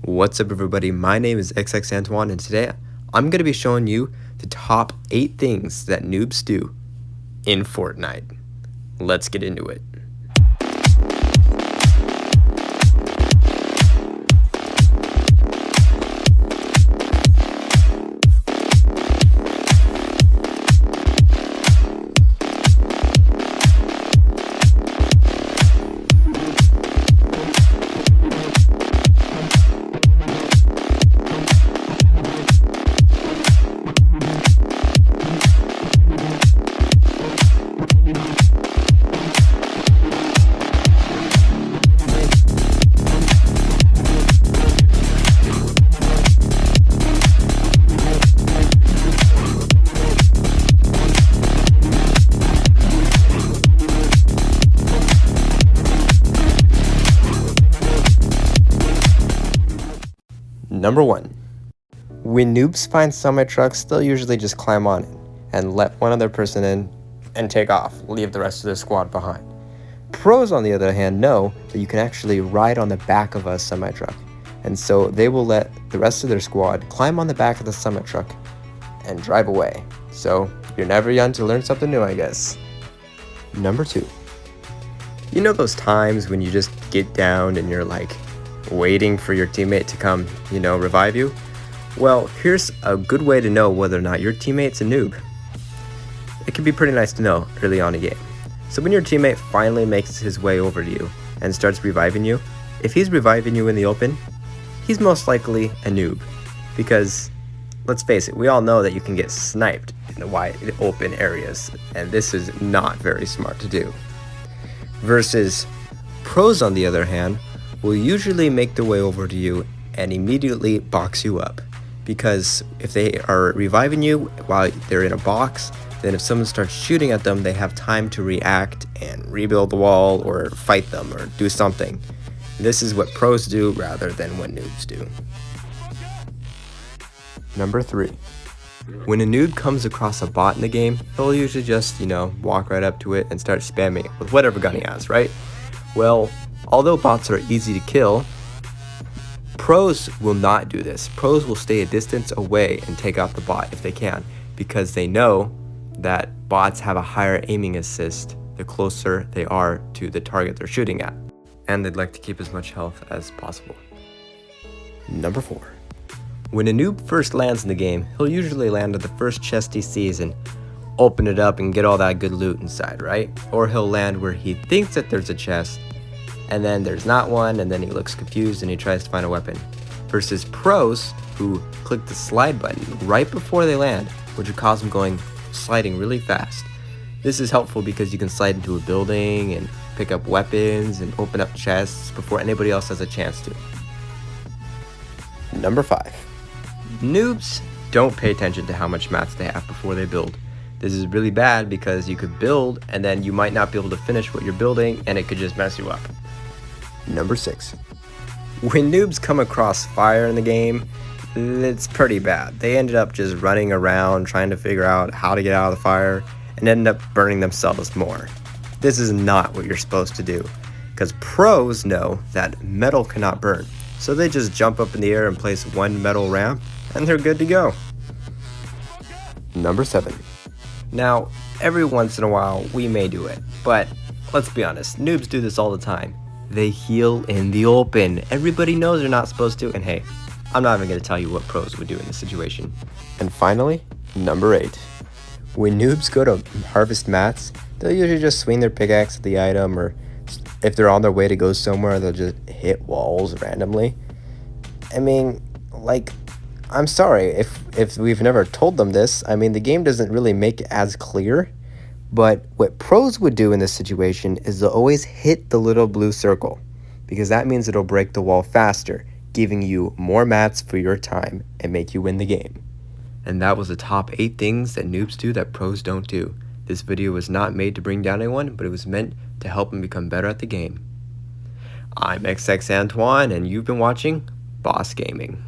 What's up everybody, my name is XX Antoine and today I'm going to be showing you the top 8 things that noobs do in Fortnite. Let's get into it. Number 1. When noobs find semi-trucks, they'll usually just climb on it and let one other person in and take off, leave the rest of their squad behind. Pros, on the other hand, know that you can actually ride on the back of a semi-truck, and so they will let the rest of their squad climb on the back of the semi-truck and drive away. So you're never young to learn something new, I guess. Number 2. You know those times when you just get down and you're like waiting for your teammate to come, revive you? Well, here's a good way to know whether or not your teammate's a noob. It can be pretty nice to know early on in the game. So when your teammate finally makes his way over to you and starts reviving you, if he's reviving you in the open, he's most likely a noob. Because, let's face it, we all know that you can get sniped in the wide open areas, and this is not very smart to do. Versus pros, on the other hand, will usually make their way over to you and immediately box you up, because if they are reviving you while they're in a box, then if someone starts shooting at them, they have time to react and rebuild the wall or fight them or do something. This is what pros do rather than what noobs do. Number 3. When a noob comes across a bot in the game, he'll usually just, walk right up to it and start spamming it with whatever gun he has, right? Well, although bots are easy to kill, pros will not do this. Pros will stay a distance away and take out the bot if they can, because they know that bots have a higher aiming assist the closer they are to the target they're shooting at, and they'd like to keep as much health as possible. Number 4. When a noob first lands in the game, he'll usually land at the first chest he sees and open it up and get all that good loot inside, right? Or he'll land where he thinks that there's a chest, and then there's not one, and then he looks confused and he tries to find a weapon. Versus pros, who click the slide button right before they land, which would cause them sliding really fast. This is helpful because you can slide into a building and pick up weapons and open up chests before anybody else has a chance to. Number 5. Noobs don't pay attention to how much mats they have before they build. This is really bad because you could build and then you might not be able to finish what you're building and it could just mess you up. Number 6. When noobs come across fire in the game, it's pretty bad. They ended up just running around trying to figure out how to get out of the fire and end up burning themselves more. This is not what you're supposed to do, because pros know that metal cannot burn. So they just jump up in the air and place one metal ramp and they're good to go. Number 7. Now, every once in a while we may do it, but let's be honest, noobs do this all the time. They heal in the open. Everybody knows they're not supposed to, and hey, I'm not even going to tell you what pros would do in this situation. And finally, number 8. When noobs go to harvest mats, they'll usually just swing their pickaxe at the item, or if they're on their way to go somewhere, they'll just hit walls randomly. I mean, I'm sorry if we've never told them this. I mean, the game doesn't really make it as clear. But what pros would do in this situation is they'll always hit the little blue circle, because that means it'll break the wall faster, giving you more mats for your time and make you win the game. And that was the top 8 things that noobs do that pros don't do. This video was not made to bring down anyone, but it was meant to help them become better at the game. I'm XX Antoine, and you've been watching Boss Gaming.